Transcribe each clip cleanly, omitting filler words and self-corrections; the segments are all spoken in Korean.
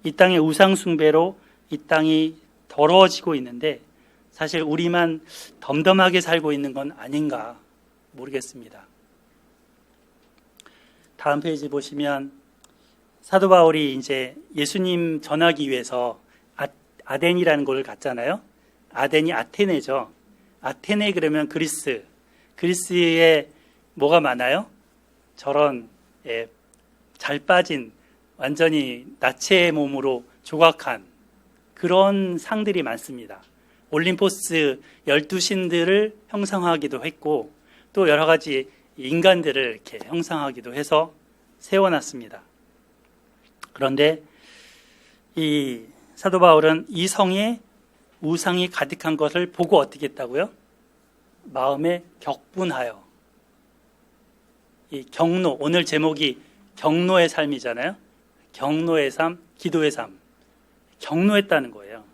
이 땅의 우상 숭배로 이 땅이 더러워지고 있는데 사실 우리만 덤덤하게 살고 있는 건 아닌가 모르겠습니다. 다음 페이지 보시면 사도 바울이 이제 예수님 전하기 위해서 아덴이라는 곳을 갔잖아요. 아덴이 아테네죠. 아테네 그러면 그리스에 뭐가 많아요? 저런 잘 빠진 완전히 나체의 몸으로 조각한 그런 상들이 많습니다. 올림포스 12신들을 형상화하기도 했고 또 여러 가지 인간들을 이렇게 형상하기도 해서 세워놨습니다. 그런데 이 사도 바울은 이 성에 우상이 가득한 것을 보고 어떻게 했다고요? 마음에 격분하여. 이 경노, 오늘 제목이 경노의 삶이잖아요. 경노의 삶, 기도의 삶. 경노했다는 거예요.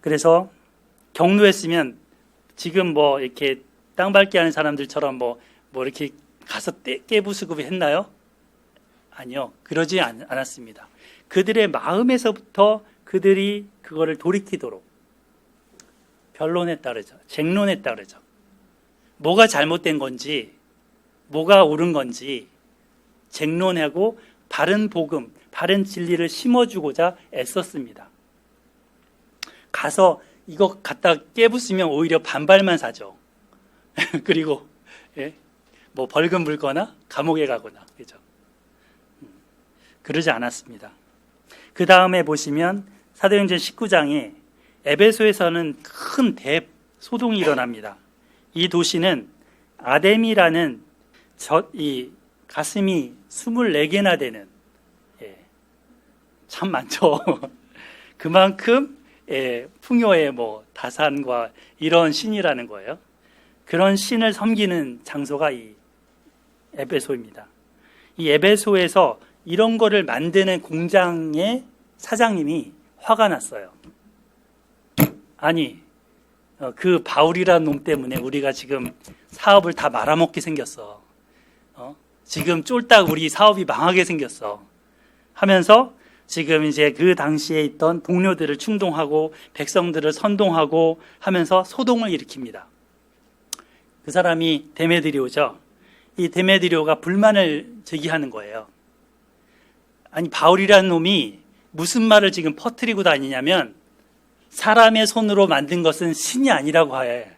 그래서 경노했으면 지금 뭐 이렇게 땅밟기 하는 사람들처럼 뭐 이렇게 가서 깨부수고 했나요? 아니요. 그러지 않았습니다. 그들의 마음에서부터 그들이 그거를 돌이키도록 변론했다 그러죠. 쟁론했다 그러죠. 뭐가 잘못된 건지, 뭐가 옳은 건지 쟁론하고 바른 복음, 바른 진리를 심어주고자 애썼습니다. 가서 이거 갖다 깨부수면 오히려 반발만 사죠. 그리고 뭐 벌금 물거나 감옥에 가거나 그죠. 그러지 않았습니다. 그 다음에 보시면 사도행전 19장에 에베소에서는 큰 대소동이 일어납니다. 이 도시는 아뎀이라는 이 가슴이 24개나 되는 참 많죠. 그만큼 풍요의 뭐 다산과 이런 신이라는 거예요. 그런 신을 섬기는 장소가 이 에베소입니다. 이 에베소에서 이런 거를 만드는 공장의 사장님이 화가 났어요. 아니, 그 바울이라는 놈 때문에 우리가 지금 사업을 다 말아먹게 생겼어. 지금 쫄딱 우리 사업이 망하게 생겼어. 하면서 지금 이제 그 당시에 있던 동료들을 충동하고 백성들을 선동하고 하면서 소동을 일으킵니다. 그 사람이 데메드리오죠. 이 데메드리오가 불만을 제기하는 거예요. 아니, 바울이라는 놈이 무슨 말을 지금 퍼뜨리고 다니냐면 사람의 손으로 만든 것은 신이 아니라고 해.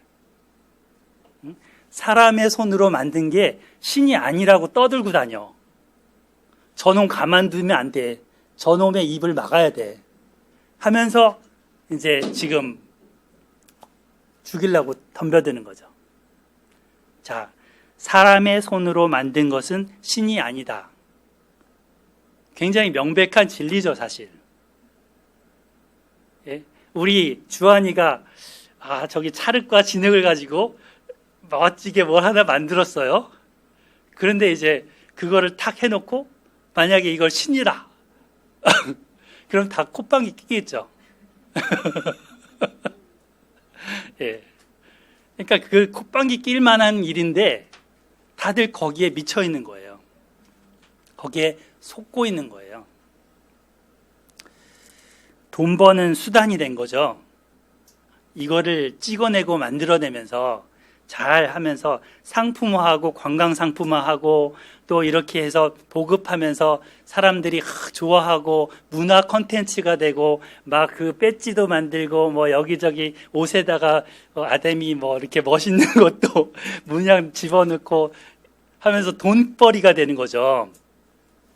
사람의 손으로 만든 게 신이 아니라고 떠들고 다녀. 저놈 가만두면 안 돼. 저놈의 입을 막아야 돼. 하면서 이제 지금 죽이려고 덤벼드는 거죠. 자, 사람의 손으로 만든 것은 신이 아니다. 굉장히 명백한 진리죠, 사실. 우리 주한이가 저기 찰흙과 진흙을 가지고 멋지게 뭘 하나 만들었어요. 그런데 이제 그거를 탁 해놓고 만약에 이걸 신이라 그럼 다 콧방귀 끼겠죠. 그러니까 그 콧방귀 낄 만한 일인데 다들 거기에 미쳐 있는 거예요. 거기에 속고 있는 거예요. 돈 버는 수단이 된 거죠. 이거를 찍어내고 만들어내면서 잘 하면서 상품화하고 관광 상품화하고 또 이렇게 해서 보급하면서 사람들이 좋아하고 문화 콘텐츠가 되고 막 그 배지도 만들고 뭐 여기저기 옷에다가 아데미 뭐 이렇게 멋있는 것도 문양 집어넣고 하면서 돈벌이가 되는 거죠.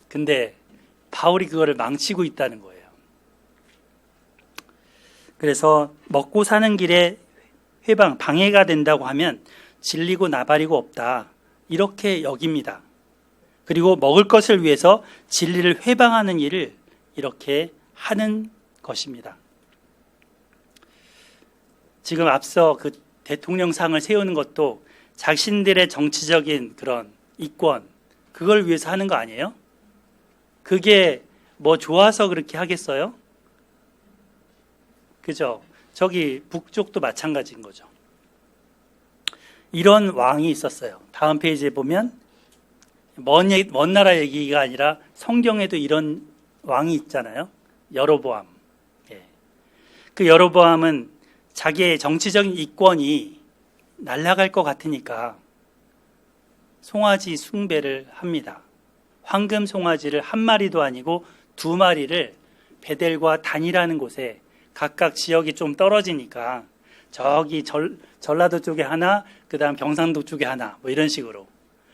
근데 바울이 그거를 망치고 있다는 거예요. 그래서 먹고 사는 길에 방해가 된다고 하면 질리고 나발이고 없다. 이렇게 여깁니다. 그리고 먹을 것을 위해서 진리를 회방하는 일을 이렇게 하는 것입니다. 지금 앞서 그 대통령상을 세우는 것도 자신들의 정치적인 그런 이권, 그걸 위해서 하는 거 아니에요? 그게 뭐 좋아서 그렇게 하겠어요? 그죠? 저기 북쪽도 마찬가지인 거죠. 이런 왕이 있었어요. 다음 페이지에 보면 먼 나라 얘기가 아니라 성경에도 이런 왕이 있잖아요. 여로보암. 예. 그 여로보암은 자기의 정치적인 이권이 날아갈 것 같으니까 송아지 숭배를 합니다. 황금 송아지를 한 마리도 아니고 두 마리를 베델과 단이라는 곳에 각각 지역이 좀 떨어지니까 저기 전라도 쪽에 하나, 그 다음 경상도 쪽에 하나, 뭐 이런 식으로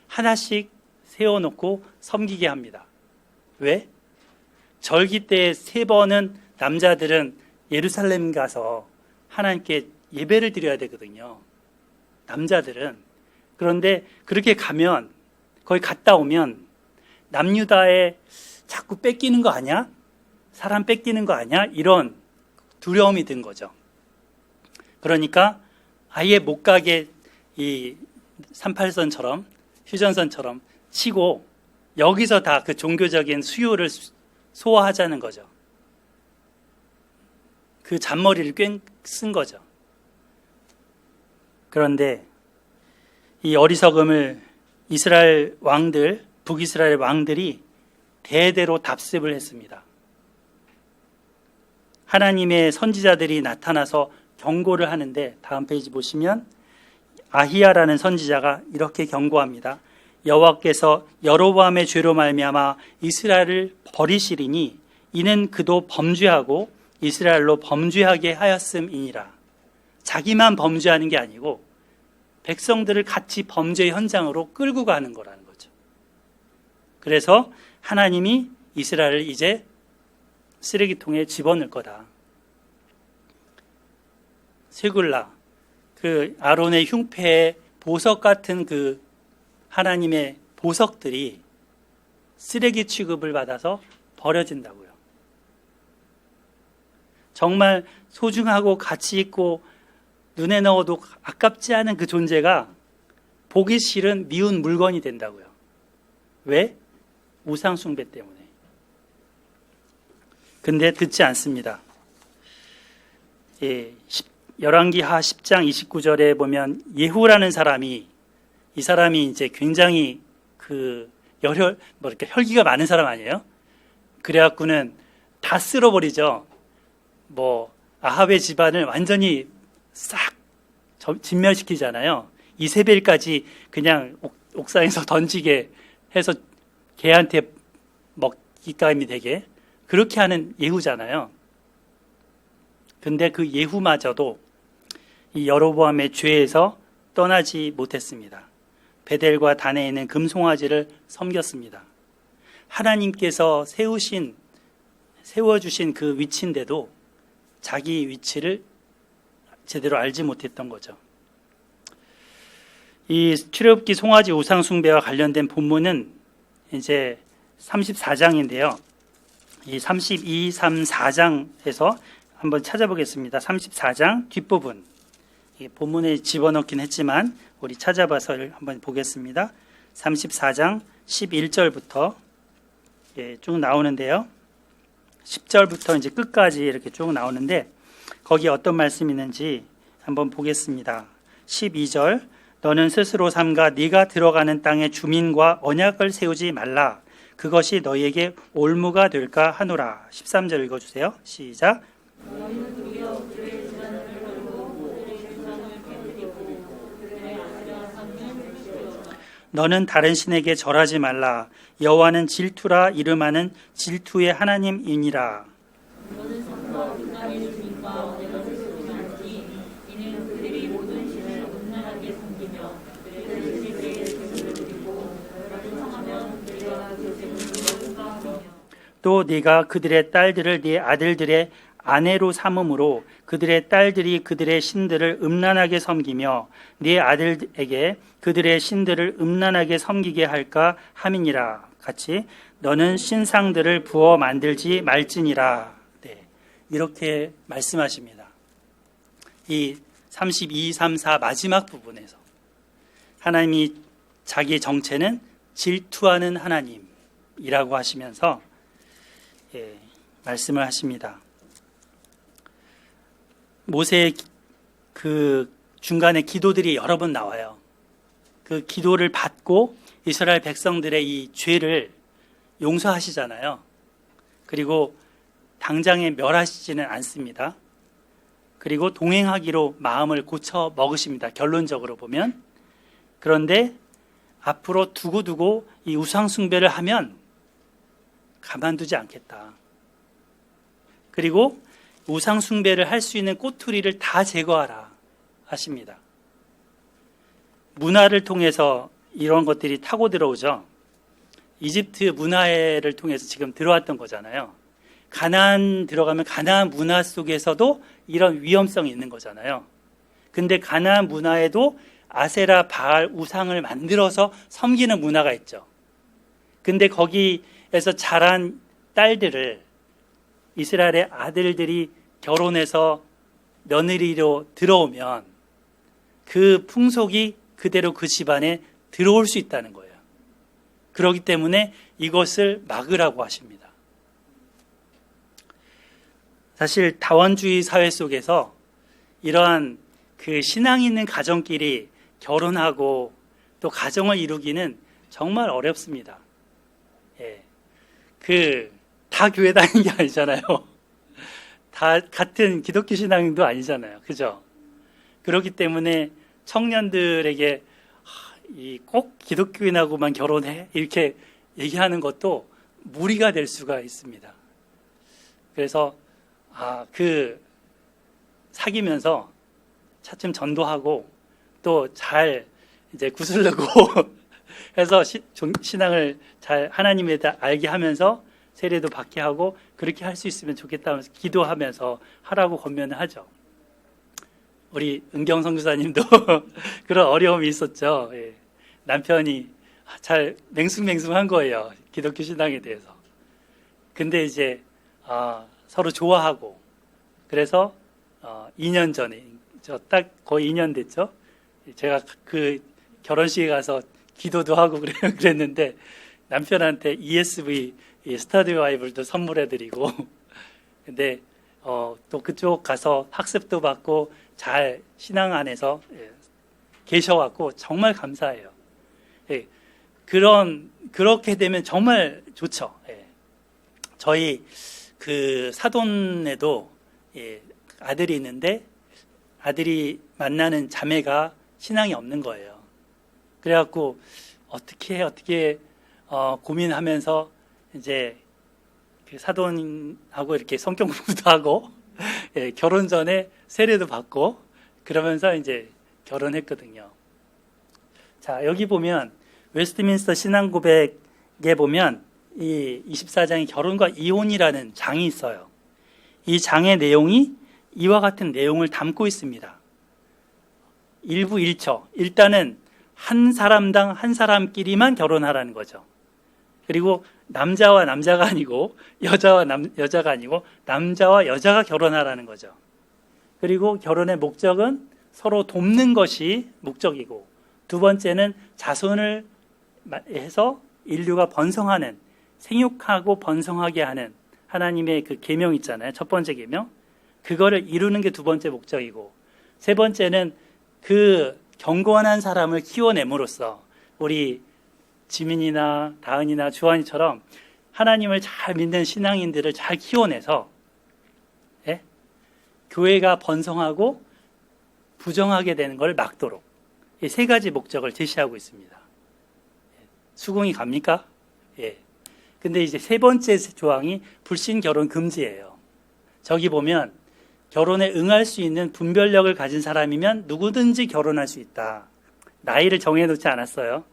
하나씩 세워놓고 섬기게 합니다. 왜? 절기 때 3번은 남자들은 예루살렘 가서 하나님께 예배를 드려야 되거든요. 남자들은. 그런데 그렇게 가면, 거기 갔다 오면 남유다에 자꾸 뺏기는 거 아니야? 사람 뺏기는 거 아니야? 이런 두려움이 든 거죠. 그러니까 아예 못 가게 이 38선처럼 휴전선처럼 치고 여기서 다 그 종교적인 수요를 소화하자는 거죠. 그 잔머리를 꽤 쓴 거죠. 그런데 이 어리석음을 이스라엘 왕들, 북이스라엘 왕들이 대대로 답습을 했습니다. 하나님의 선지자들이 나타나서 경고를 하는데 다음 페이지 보시면 아히야라는 선지자가 이렇게 경고합니다. 여호와께서 여로보암의 죄로 말미암아 이스라엘을 버리시리니 이는 그도 범죄하고 이스라엘로 범죄하게 하였음이니라. 자기만 범죄하는 게 아니고 백성들을 같이 범죄 현장으로 끌고 가는 거라는 거죠. 그래서 하나님이 이스라엘을 이제 쓰레기통에 집어넣을 거다. 세굴라, 그 아론의 흉패에 보석 같은 그 하나님의 보석들이 쓰레기 취급을 받아서 버려진다고요. 정말 소중하고 가치 있고 눈에 넣어도 아깝지 않은 그 존재가 보기 싫은 미운 물건이 된다고요. 왜? 우상 숭배 때문에. 근데 듣지 않습니다. 예, 열왕기하 10장 29절에 보면 예후라는 사람이, 이 사람이 이제 굉장히 이렇게 혈기가 많은 사람 아니에요? 그래갖고는 다 쓸어버리죠. 아합의 집안을 완전히 싹 진멸시키잖아요. 이세벨까지 그냥 옥상에서 던지게 해서 개한테 먹잇감이 되게 그렇게 하는 예후잖아요. 근데 그 예후마저도 이 여로보암의 죄에서 떠나지 못했습니다. 베델과 단에 있는 금송아지를 섬겼습니다. 하나님께서 세워주신 그 위치인데도 자기 위치를 제대로 알지 못했던 거죠. 이 출애굽기 송아지 우상 숭배와 관련된 본문은 이제 34장인데요. 이 32, 3, 4장에서 한번 찾아보겠습니다. 34장 뒷부분. 본문에 집어넣긴 했지만 우리 찾아봐서 한번 보겠습니다. 34장 11절부터 쭉 나오는데요. 10절부터 이제 끝까지 이렇게 쭉 나오는데 거기 어떤 말씀이 있는지 한번 보겠습니다. 12절 너는 스스로 삼가 네가 들어가는 땅의 주민과 언약을 세우지 말라. 그것이 너희에게 올무가 될까 하노라. 13절 읽어주세요. 시작. 너는 다른 신에게 절하지 말라. 여호와는 질투라 이름하는 질투의 하나님이니라. 또 네가 그들의 딸들을 네 아들들의 아내로 삼음으로 그들의 딸들이 그들의 신들을 음란하게 섬기며 네 아들에게 그들의 신들을 음란하게 섬기게 할까 함이니라. 같이 너는 신상들을 부어 만들지 말지니라. 네, 이렇게 말씀하십니다. 이 32, 3, 4 마지막 부분에서 하나님이 자기의 정체는 질투하는 하나님이라고 하시면서 말씀을 하십니다. 모세의 그 중간에 기도들이 여러 번 나와요. 그 기도를 받고 이스라엘 백성들의 이 죄를 용서하시잖아요. 그리고 당장에 멸하시지는 않습니다. 그리고 동행하기로 마음을 고쳐 먹으십니다. 결론적으로 보면. 그런데 앞으로 두고두고 이 우상 숭배를 하면 가만두지 않겠다. 그리고 우상 숭배를 할 수 있는 꼬투리를 다 제거하라 하십니다. 문화를 통해서 이런 것들이 타고 들어오죠. 이집트 문화를 통해서 지금 들어왔던 거잖아요. 가나안 들어가면 가나안 문화 속에서도 이런 위험성이 있는 거잖아요. 근데 가나안 문화에도 아세라, 바알, 우상을 만들어서 섬기는 문화가 있죠. 근데 거기에서 자란 딸들을 이스라엘의 아들들이 결혼해서 며느리로 들어오면 그 풍속이 그대로 그 집안에 들어올 수 있다는 거예요. 그렇기 때문에 이것을 막으라고 하십니다. 사실 다원주의 사회 속에서 이러한 그 신앙 있는 가정끼리 결혼하고 또 가정을 이루기는 정말 어렵습니다. 예. 다 교회 다니는 게 아니잖아요. 다 같은 기독교 신앙도 아니잖아요. 그죠? 그렇기 때문에 청년들에게 꼭 기독교인하고만 결혼해? 이렇게 얘기하는 것도 무리가 될 수가 있습니다. 그래서 사귀면서 차츰 전도하고 또 잘 이제 구슬르고 해서 신앙을 잘 하나님에 대해 알게 하면서 세례도 받게 하고 그렇게 할 수 있으면 좋겠다 하면서 기도하면서 하라고 권면을 하죠. 우리 은경 선교사님도 그런 어려움이 있었죠. 예. 남편이 잘 맹숭맹숭한 거예요. 기독교 신앙에 대해서. 근데 이제 서로 좋아하고 그래서 2년 전에 딱 거의 2년 됐죠. 제가 그 결혼식에 가서 기도도 하고 그랬는데 남편한테 ESV 스터디 바이블도 선물해드리고 근데 또 그쪽 가서 학습도 받고 잘 신앙 안에서 계셔갖고 정말 감사해요. 예, 그렇게 되면 정말 좋죠. 예. 저희 그 사돈에도 아들이 있는데 아들이 만나는 자매가 신앙이 없는 거예요. 그래갖고 어떻게 고민하면서 이제 그 사돈하고 이렇게 성경 공부도 하고 예, 결혼 전에 세례도 받고 그러면서 이제 결혼했거든요. 자, 여기 보면 웨스트민스터 신앙 고백에 보면 이 24장의 결혼과 이혼이라는 장이 있어요. 이 장의 내용이 이와 같은 내용을 담고 있습니다. 일부 1처. 일단은 한 사람당 한 사람끼리만 결혼하라는 거죠. 그리고 남자와 남자가 아니고 여자와 여자가 아니고 남자와 여자가 결혼하라는 거죠. 그리고 결혼의 목적은 서로 돕는 것이 목적이고 두 번째는 자손을 해서 인류가 번성하는 생육하고 번성하게 하는 하나님의 그 계명 있잖아요. 첫 번째 계명. 그거를 이루는 게 두 번째 목적이고 세 번째는 그 경건한 사람을 키워냄으로써 우리 지민이나 다은이나 주한이처럼 하나님을 잘 믿는 신앙인들을 잘 키워내서 예? 교회가 번성하고 부정하게 되는 걸 막도록 이 세 가지 목적을 제시하고 있습니다. 수긍이 갑니까? 예. 근데 이제 세 번째 조항이 불신 결혼 금지예요. 저기 보면 결혼에 응할 수 있는 분별력을 가진 사람이면 누구든지 결혼할 수 있다. 나이를 정해놓지 않았어요.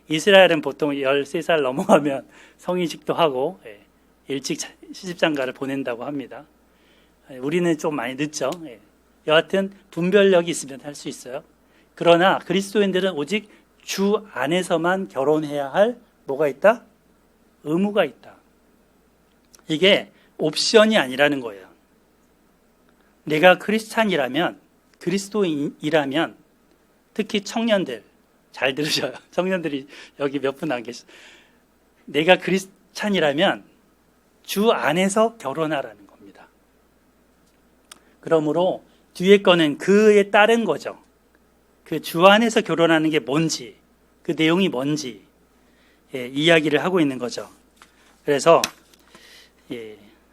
이스라엘은 보통 13살 넘어가면 성인식도 하고 일찍 시집장가를 보낸다고 합니다. 우리는 좀 많이 늦죠. 여하튼 분별력이 있으면 할 수 있어요. 그러나 그리스도인들은 오직 주 안에서만 결혼해야 할 뭐가 있다? 의무가 있다. 이게 옵션이 아니라는 거예요. 내가 크리스찬이라면, 그리스도인이라면, 특히 청년들, 잘 들으셔요. 청년들이 여기 몇 분 안 계셔. 내가 크리스찬이라면 주 안에서 결혼하라는 겁니다. 그러므로 뒤에 거는 그에 따른 거죠. 그 주 안에서 결혼하는 게 뭔지, 그 내용이 뭔지, 이야기를 하고 있는 거죠. 그래서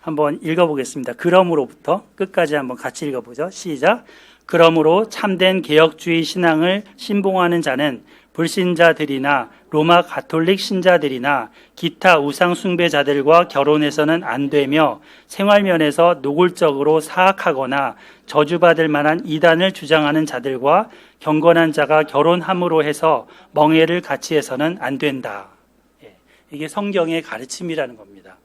한번 읽어보겠습니다. 그러므로부터 끝까지 한번 같이 읽어보죠. 시작. 그러므로 참된 개혁주의 신앙을 신봉하는 자는 불신자들이나 로마 가톨릭 신자들이나 기타 우상 숭배자들과 결혼해서는 안 되며 생활면에서 노골적으로 사악하거나 저주받을 만한 이단을 주장하는 자들과 경건한 자가 결혼함으로 해서 멍해를 같이 해서는 안 된다. 이게 성경의 가르침이라는 겁니다.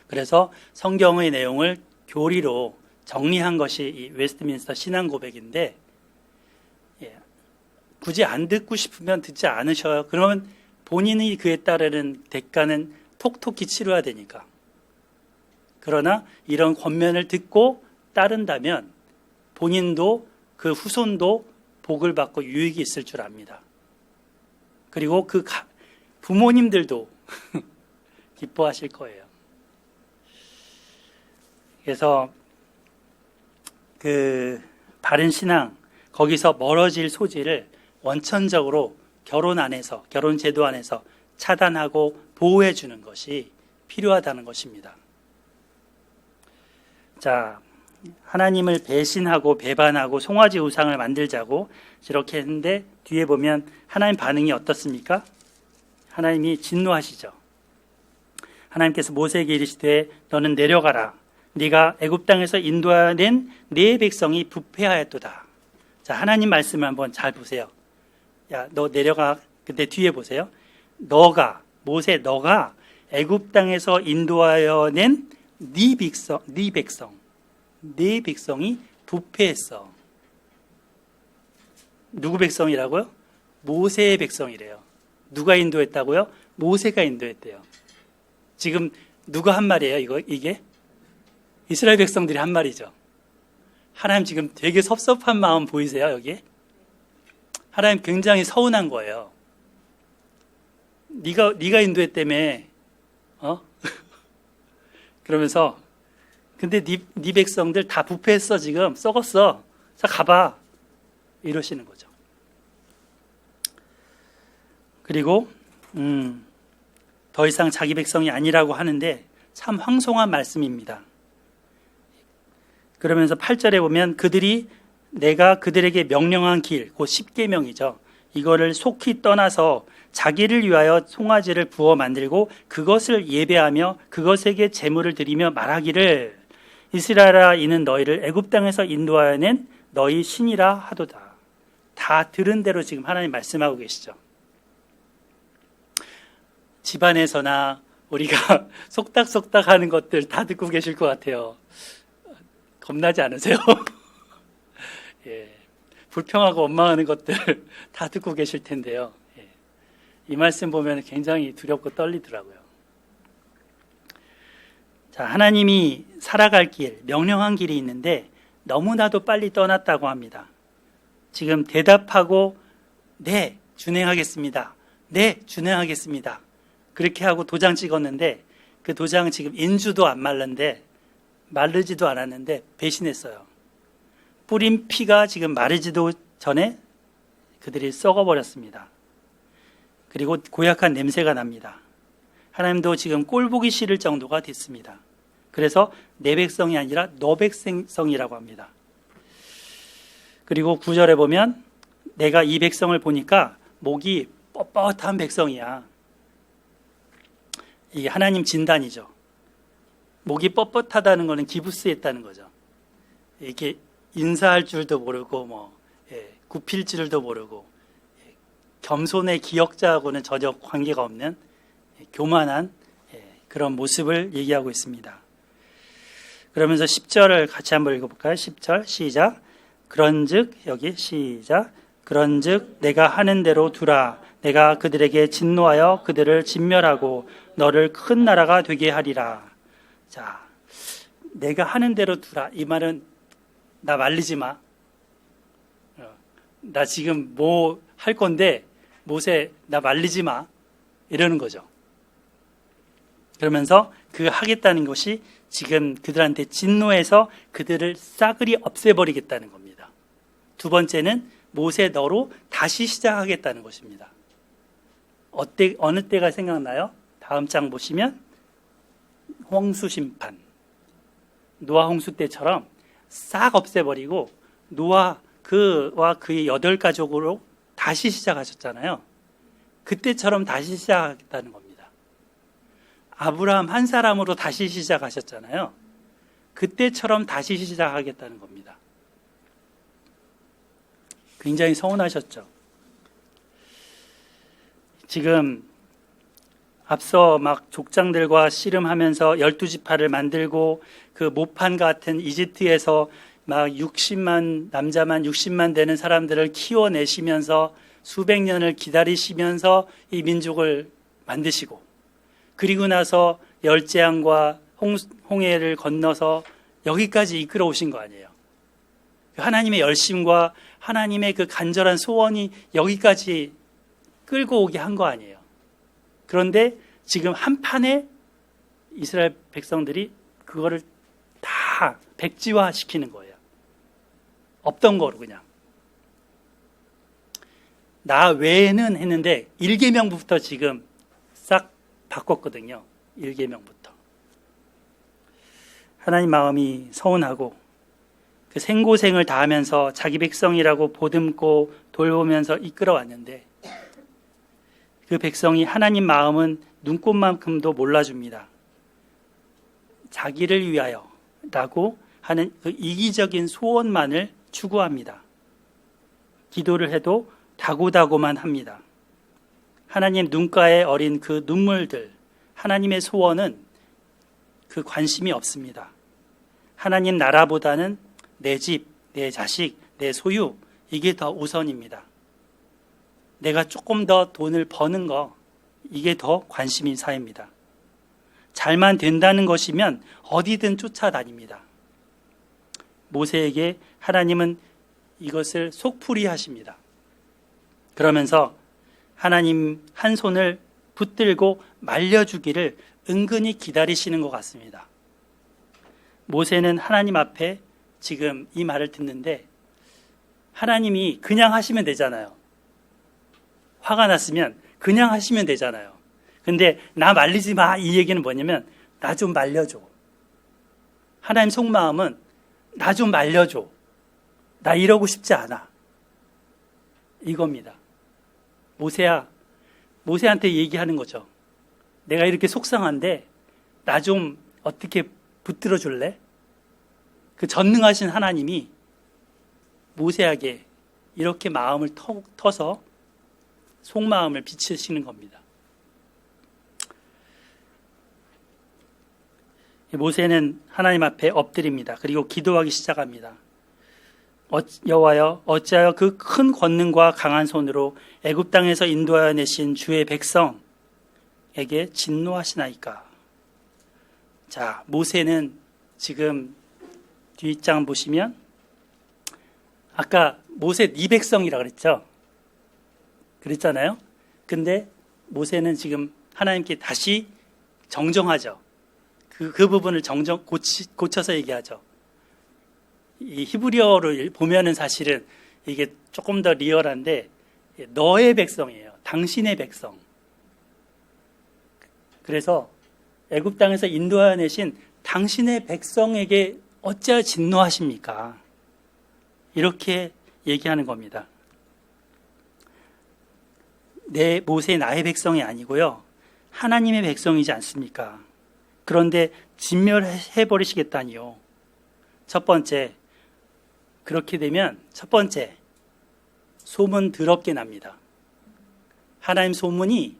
그래서 성경의 내용을 교리로 정리한 것이 이 웨스트민스터 신앙 고백인데, 굳이 안 듣고 싶으면 듣지 않으셔요. 그러면 본인이 그에 따르는 대가는 톡톡히 치러야 되니까. 그러나 이런 권면을 듣고 따른다면 본인도 그 후손도 복을 받고 유익이 있을 줄 압니다. 그리고 그 부모님들도 기뻐하실 거예요. 그래서 그 바른 신앙, 거기서 멀어질 소지를 원천적으로 결혼 안에서, 결혼 제도 안에서 차단하고 보호해 주는 것이 필요하다는 것입니다. 자, 하나님을 배신하고 배반하고 송아지 우상을 만들자고 이렇게 했는데 뒤에 보면 하나님 반응이 어떻습니까? 하나님이 진노하시죠. 하나님께서 모세에게 이르시되 너는 내려가라. 네가 애굽 땅에서 인도하는 네 백성이 부패하였도다. 자, 하나님 말씀을 한번 잘 보세요. 야, 너 내려가. 근데 뒤에 보세요. 너가, 모세 너가 애굽 땅에서 인도하여 낸 네 백성이 부패했어. 누구 백성이라고요? 모세의 백성이래요. 누가 인도했다고요? 모세가 인도했대요. 지금 누가 한 말이에요? 이게 이스라엘 백성들이 한 말이죠. 하나님 지금 되게 섭섭한 마음 보이세요? 여기에? 하나님 굉장히 서운한 거예요. 네가 인도했다며. 그러면서 근데 네 백성들 다 부패했어. 지금 썩었어. 자, 가봐. 이러시는 거죠. 그리고 더 이상 자기 백성이 아니라고 하는데 참 황송한 말씀입니다. 그러면서 8절에 보면 그들이 내가 그들에게 명령한 길, 곧 십계명이죠. 이거를 속히 떠나서 자기를 위하여 송아지를 부어 만들고 그것을 예배하며 그것에게 제물을 드리며 말하기를 이스라엘아 이는 너희를 애굽 땅에서 인도하여 낸 너희 신이라 하도다. 다 들은 대로 지금 하나님 말씀하고 계시죠. 집안에서나 우리가 속닥속닥 하는 것들 다 듣고 계실 것 같아요. 겁나지 않으세요? 예, 불평하고 원망하는 것들 다 듣고 계실 텐데요. 예, 이 말씀 보면 굉장히 두렵고 떨리더라고요. 자, 하나님이 살아갈 길, 명령한 길이 있는데 너무나도 빨리 떠났다고 합니다. 지금 대답하고 네, 준행하겠습니다. 네, 준행하겠습니다. 그렇게 하고 도장 찍었는데 그 도장 지금 인주도 안 마르지도 않았는데 배신했어요. 뿌린 피가 지금 마르지도 전에 그들이 썩어버렸습니다. 그리고 고약한 냄새가 납니다. 하나님도 지금 꼴보기 싫을 정도가 됐습니다. 그래서 내 백성이 아니라 너 백성이라고 합니다. 그리고 9절에 보면 내가 이 백성을 보니까 목이 뻣뻣한 백성이야. 이게 하나님 진단이죠. 목이 뻣뻣하다는 것은 기부스했다는 거죠. 이렇게 인사할 줄도 모르고 굽힐 줄도 모르고 겸손의 기역자하고는 전혀 관계가 없는 교만한 그런 모습을 얘기하고 있습니다. 그러면서 10절을 같이 한번 읽어볼까요? 10절 시작. 그런즉 여기 시작. 그런즉 내가 하는 대로 두라. 내가 그들에게 진노하여 그들을 진멸하고 너를 큰 나라가 되게 하리라. 자, 내가 하는 대로 두라. 이 말은 나 말리지 마. 나 지금 뭐 할 건데 모세 나 말리지 마. 이러는 거죠. 그러면서 그 하겠다는 것이 지금 그들한테 진노해서 그들을 싸그리 없애버리겠다는 겁니다. 두 번째는 모세 너로 다시 시작하겠다는 것입니다. 어느 때가 생각나요? 다음 장 보시면 홍수 심판, 노아 홍수 때처럼 싹 없애버리고 노아 그와 그의 8가족으로 다시 시작하셨잖아요. 그때처럼 다시 시작하겠다는 겁니다. 아브라함 한 사람으로 다시 시작하셨잖아요. 그때처럼 다시 시작하겠다는 겁니다. 굉장히 서운하셨죠. 지금 앞서 막 족장들과 씨름하면서 12지파를 만들고 그 모판 같은 이집트에서 막 60만 60만 되는 사람들을 키워내시면서 수백 년을 기다리시면서 이 민족을 만드시고, 그리고 나서 열재앙과 홍해를 건너서 여기까지 이끌어 오신 거 아니에요. 하나님의 열심과 하나님의 그 간절한 소원이 여기까지 끌고 오게 한 거 아니에요. 그런데 지금 한판에 이스라엘 백성들이 그거를 다 백지화 시키는 거예요. 없던 거로 그냥. 나 외에는 했는데 1계명부터 지금 싹 바꿨거든요. 1계명부터. 하나님 마음이 서운하고 그 생고생을 다하면서 자기 백성이라고 보듬고 돌보면서 이끌어왔는데 그 백성이 하나님 마음은 눈꽃만큼도 몰라줍니다. 자기를 위하여 라고 하는 그 이기적인 소원만을 추구합니다. 기도를 해도 다고다고만 합니다. 하나님 눈가에 어린 그 눈물들, 하나님의 소원은 그 관심이 없습니다. 하나님 나라보다는 내 집, 내 자식, 내 소유, 이게 더 우선입니다. 내가 조금 더 돈을 버는 거, 이게 더 관심인 사회입니다. 잘만 된다는 것이면 어디든 쫓아다닙니다. 모세에게 하나님은 이것을 속풀이 하십니다. 그러면서 하나님 한 손을 붙들고 말려주기를 은근히 기다리시는 것 같습니다. 모세는 하나님 앞에 지금 이 말을 듣는데 하나님이 그냥 하시면 되잖아요. 화가 났으면 그냥 하시면 되잖아요. 근데 나 말리지 마, 이 얘기는 뭐냐면 나 좀 말려줘. 하나님 속마음은 나 좀 말려줘. 나 이러고 싶지 않아. 이겁니다. 모세야, 모세한테 얘기하는 거죠. 내가 이렇게 속상한데 나 좀 어떻게 붙들어 줄래? 그 전능하신 하나님이 모세에게 이렇게 마음을 터서 속마음을 비추시는 겁니다. 모세는 하나님 앞에 엎드립니다. 그리고 기도하기 시작합니다. 여호와여, 어찌하여 그 큰 권능과 강한 손으로 애굽 땅에서 인도하여 내신 주의 백성에게 진노하시나이까. 자, 모세는 지금 뒷장 보시면 아까 모세 네 백성이라 그랬죠? 그랬잖아요. 근데 모세는 지금 하나님께 다시 정정하죠. 그 부분을 고쳐서 얘기하죠. 이 히브리어를 보면은 사실은 이게 조금 더 리얼한데 너의 백성이에요. 당신의 백성. 그래서 애굽 땅에서 인도하여 내신 당신의 백성에게 어찌하여 진노하십니까? 이렇게 얘기하는 겁니다. 내 모세 나의 백성이 아니고요. 하나님의 백성이지 않습니까? 그런데 진멸해 버리시겠다니요. 첫 번째, 그렇게 되면 첫 번째, 소문 더럽게 납니다. 하나님 소문이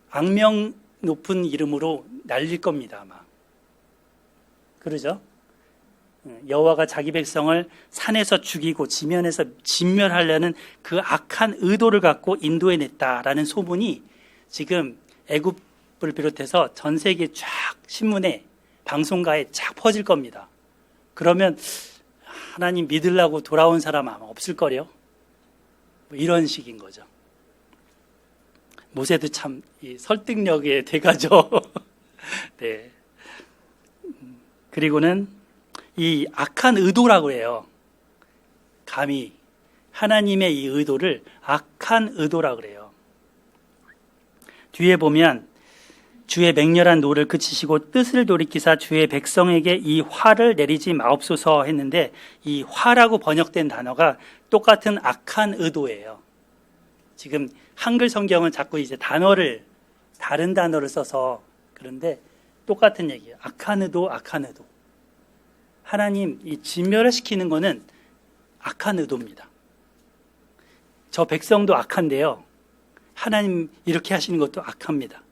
악명 높은 이름으로 날릴 겁니다, 아마. 그러죠? 여호와가 자기 백성을 산에서 죽이고 지면에서 진멸하려는 그 악한 의도를 갖고 인도해냈다라는 소문이 지금 애굽을 비롯해서 전 세계 쫙 신문에 방송가에 쫙 퍼질 겁니다. 그러면 하나님 믿으려고 돌아온 사람 아마 없을걸요? 뭐 이런 식인 거죠. 모세도 참 설득력의 대가죠. 네. 그리고는 이 악한 의도라고 해요. 감히 하나님의 이 의도를 악한 의도라고 그래요. 뒤에 보면 주의 맹렬한 노를 그치시고 뜻을 돌이키사 주의 백성에게 이 화를 내리지 마옵소서 했는데, 이 화라고 번역된 단어가 똑같은 악한 의도예요. 지금 한글 성경은 자꾸 이제 다른 단어를 써서 그런데 똑같은 얘기예요. 악한 의도, 악한 의도. 하나님 이 진멸을 시키는 거는 악한 의도입니다. 저 백성도 악한데요, 하나님 이렇게 하시는 것도 악합니다.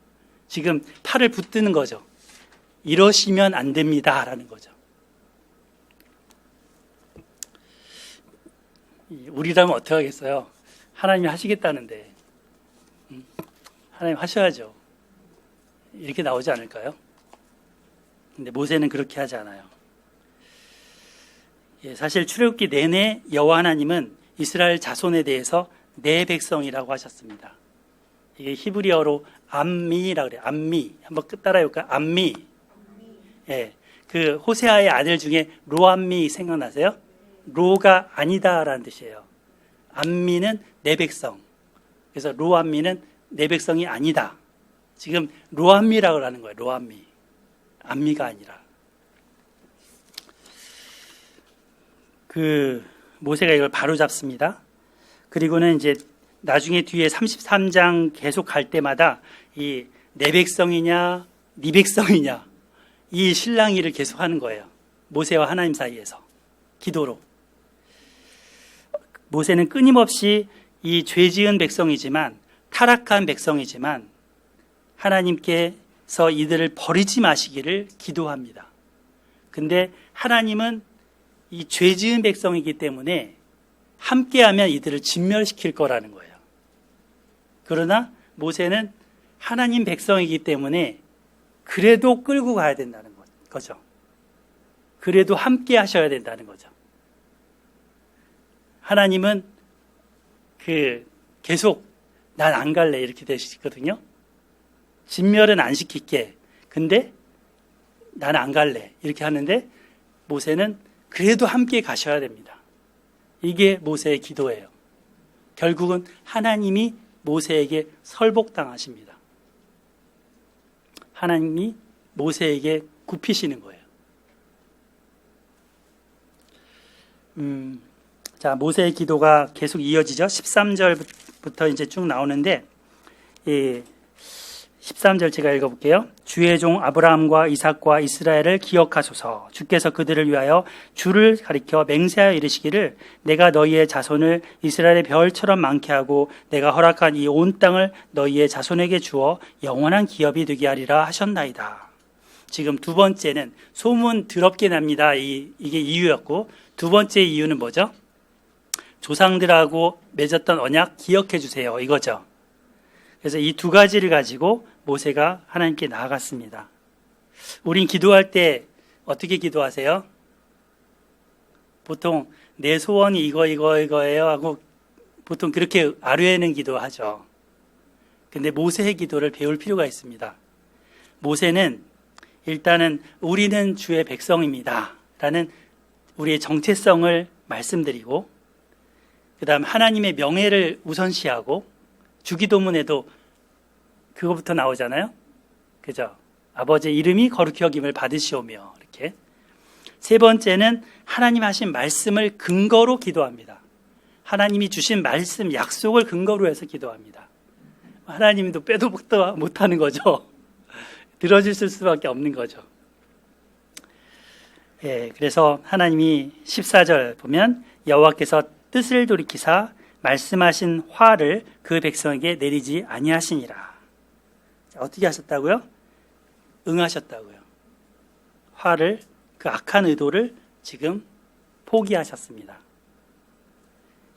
지금 팔을 붙드는 거죠. 이러시면 안 됩니다 라는 거죠. 우리라면 어떻게 하겠어요? 하나님이 하시겠다는데 하나님 하셔야죠. 이렇게 나오지 않을까요? 근데 모세는 그렇게 하지 않아요. 사실 출애굽기 내내 여호와 하나님은 이스라엘 자손에 대해서 내 백성이라고 하셨습니다. 이게 히브리어로 암미라고 그래요. 암미. 한번 따라해볼까요? 암미. 예. 그 호세아의 아들 중에 로암미 생각나세요? 로가 아니다라는 뜻이에요. 암미는 내 백성. 그래서 로암미는 내 백성이 아니다. 지금 로암미라고 하는 거예요. 로암미. 암미가 아니라. 모세가 이걸 바로 잡습니다. 그리고는 이제 나중에 뒤에 33장 계속 갈 때마다 이 내 백성이냐 네 백성이냐 이 실랑이를 계속 하는 거예요. 모세와 하나님 사이에서 기도로. 모세는 끊임없이 이 죄 지은 백성이지만, 타락한 백성이지만 하나님께서 이들을 버리지 마시기를 기도합니다. 근데 하나님은 이 죄 지은 백성이기 때문에 함께하면 이들을 진멸시킬 거라는 거예요. 그러나 모세는 하나님 백성이기 때문에 그래도 끌고 가야 된다는 거죠. 그래도 함께 하셔야 된다는 거죠. 하나님은 계속 난 안 갈래 이렇게 되시거든요. 진멸은 안 시킬게. 근데 난 안 갈래 이렇게 하는데, 모세는 그래도 함께 가셔야 됩니다. 이게 모세의 기도예요. 결국은 하나님이 모세에게 설복당하십니다. 하나님이 모세에게 굽히시는 거예요. 자, 모세의 기도가 계속 이어지죠. 13절부터 이제 쭉 나오는데, 13절 제가 읽어볼게요. 주의 종 아브라함과 이삭과 이스라엘을 기억하소서. 주께서 그들을 위하여 주를 가리켜 맹세하여 이르시기를, 내가 너희의 자손을 이스라엘의 별처럼 많게 하고 내가 허락한 이 온 땅을 너희의 자손에게 주어 영원한 기업이 되게 하리라 하셨나이다. 지금 두 번째는 소문 더럽게 납니다. 이게 이유였고, 두 번째 이유는 뭐죠? 조상들하고 맺었던 언약 기억해 주세요 이거죠. 그래서 이 두 가지를 가지고 모세가 하나님께 나아갔습니다. 우린 기도할 때 어떻게 기도하세요? 보통 내 소원이 이거예요 하고 보통 그렇게 아뢰는 기도하죠. 근데 모세의 기도를 배울 필요가 있습니다. 모세는 일단은 우리는 주의 백성입니다 라는 우리의 정체성을 말씀드리고, 그 다음 하나님의 명예를 우선시하고, 주기도문에도 그거부터 나오잖아요. 그죠? 아버지의 이름이 거룩히 여김을 받으시오며, 이렇게. 세 번째는 하나님 하신 말씀을 근거로 기도합니다. 하나님이 주신 말씀, 약속을 근거로 해서 기도합니다. 하나님도 빼도 박도 못하는 거죠. 들어주실 수밖에 없는 거죠. 그래서 하나님이 14절 보면 여호와께서 뜻을 돌이키사 말씀하신 화를 그 백성에게 내리지 아니하시니라. 어떻게 하셨다고요? 응하셨다고요. 화를, 그 악한 의도를 지금 포기하셨습니다.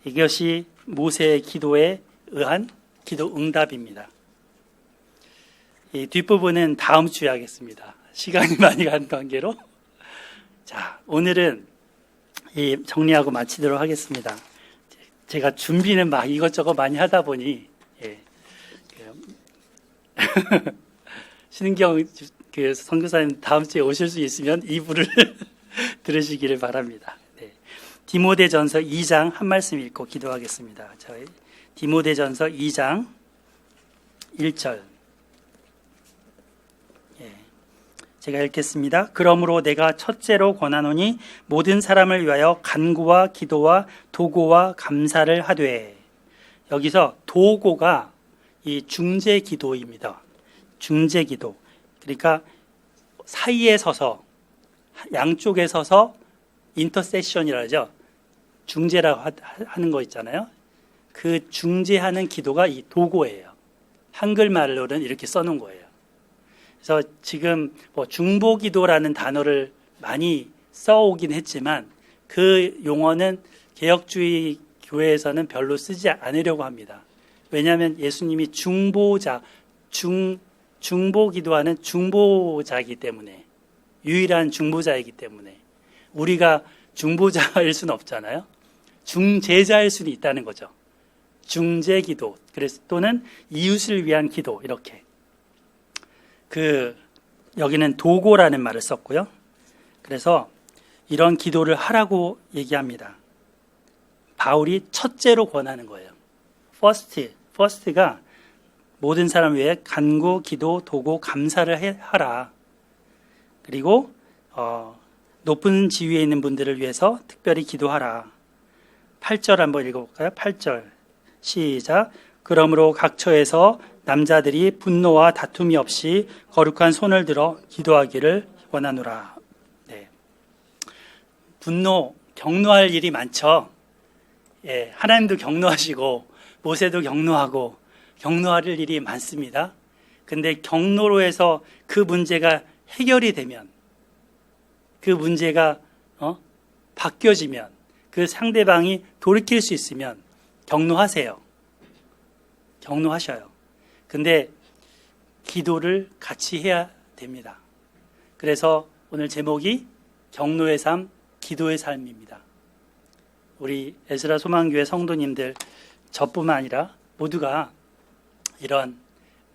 이것이 모세의 기도에 의한 기도 응답입니다. 이 뒷부분은 다음 주에 하겠습니다. 시간이 많이 간 관계로. 자, 오늘은 정리하고 마치도록 하겠습니다. 제가 준비는 막 이것저것 많이 하다 보니, 신은경 선교사님 다음 주에 오실 수 있으면 2부를 들으시기를 바랍니다. 디모데전서 2장 한 말씀 읽고 기도하겠습니다. 저희 디모데전서 2장 1절. 제가 읽겠습니다. 그러므로 내가 첫째로 권하노니 모든 사람을 위하여 간구와 기도와 도고와 감사를 하되. 여기서 도고가 이 중재 기도입니다. 중재 기도. 그러니까 사이에 서서, 양쪽에 서서 인터세션이라 하죠. 중재라고 하는 거 있잖아요. 그 중재하는 기도가 이 도고예요. 한글말로는 이렇게 써놓은 거예요. 그래서 지금 뭐 중보기도라는 단어를 많이 써오긴 했지만 그 용어는 개혁주의 교회에서는 별로 쓰지 않으려고 합니다. 왜냐하면 예수님이 중보자, 중보기도하는 중보자이기 때문에, 유일한 중보자이기 때문에 우리가 중보자일 수는 없잖아요. 중재자일 수는 있다는 거죠. 중재기도, 그래서 또는 이웃을 위한 기도, 이렇게. 여기는 도고라는 말을 썼고요. 그래서 이런 기도를 하라고 얘기합니다. 바울이 첫째로 권하는 거예요. first가 모든 사람 위해 간구, 기도, 도고, 감사를 하라. 그리고 높은 지위에 있는 분들을 위해서 특별히 기도하라. 8절 한번 읽어볼까요? 8절 시작. 그러므로 각 처에서 남자들이 분노와 다툼이 없이 거룩한 손을 들어 기도하기를 원하노라. 네. 분노, 경노할 일이 많죠. 예, 하나님도 경노하시고 모세도 경노하고 경노할 일이 많습니다. 근데 경노로 해서 그 문제가 해결이 되면, 그 문제가 바뀌어지면, 그 상대방이 돌이킬 수 있으면 경노하세요. 경노하셔요. 근데 기도를 같이 해야 됩니다. 그래서 오늘 제목이 경노의 삶, 기도의 삶입니다. 우리 에스라 소망교회 성도님들, 저뿐만 아니라 모두가 이런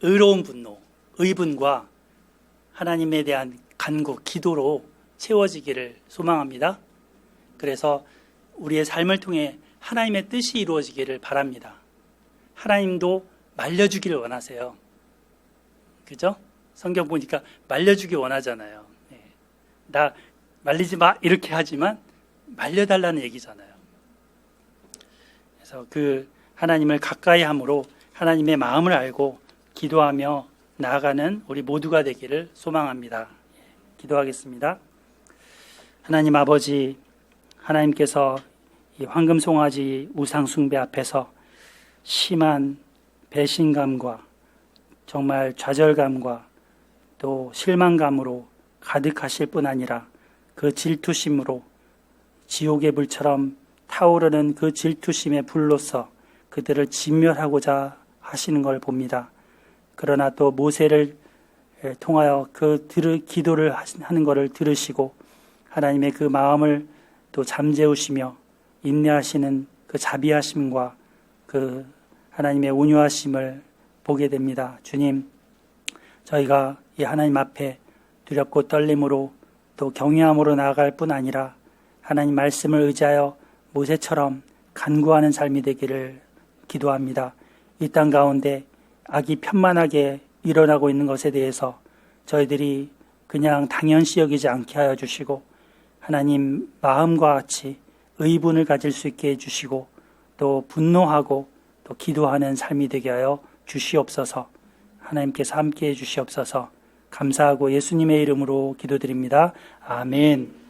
의로운 분노, 의분과 하나님에 대한 간구, 기도로 채워지기를 소망합니다. 그래서 우리의 삶을 통해 하나님의 뜻이 이루어지기를 바랍니다. 하나님도 말려주기를 원하세요. 그죠? 성경 보니까 말려주기 원하잖아요. 나 말리지 마 이렇게 하지만 말려달라는 얘기잖아요. 그래서 그 하나님을 가까이 함으로 하나님의 마음을 알고 기도하며 나아가는 우리 모두가 되기를 소망합니다. 기도하겠습니다. 하나님 아버지, 하나님께서 이 황금송아지 우상숭배 앞에서 심한 배신감과 정말 좌절감과 또 실망감으로 가득하실 뿐 아니라 그 질투심으로 지옥의 불처럼 타오르는 그 질투심의 불로서 그들을 진멸하고자 하시는 걸 봅니다. 그러나 또 모세를 통하여 그 기도를 하는 것을 들으시고 하나님의 그 마음을 또 잠재우시며 인내하시는 그 자비하심과 그 하나님의 온유하심을 보게 됩니다. 주님, 저희가 이 하나님 앞에 두렵고 떨림으로 또 경외함으로 나아갈 뿐 아니라 하나님 말씀을 의지하여 모세처럼 간구하는 삶이 되기를 기도합니다. 이 땅 가운데 악이 편만하게 일어나고 있는 것에 대해서 저희들이 그냥 당연시 여기지 않게 하여 주시고 하나님 마음과 같이 의분을 가질 수 있게 해주시고 또 분노하고 또 기도하는 삶이 되게 하여 주시옵소서. 하나님께서 함께 해 주시옵소서. 감사하고 예수님의 이름으로 기도드립니다. 아멘.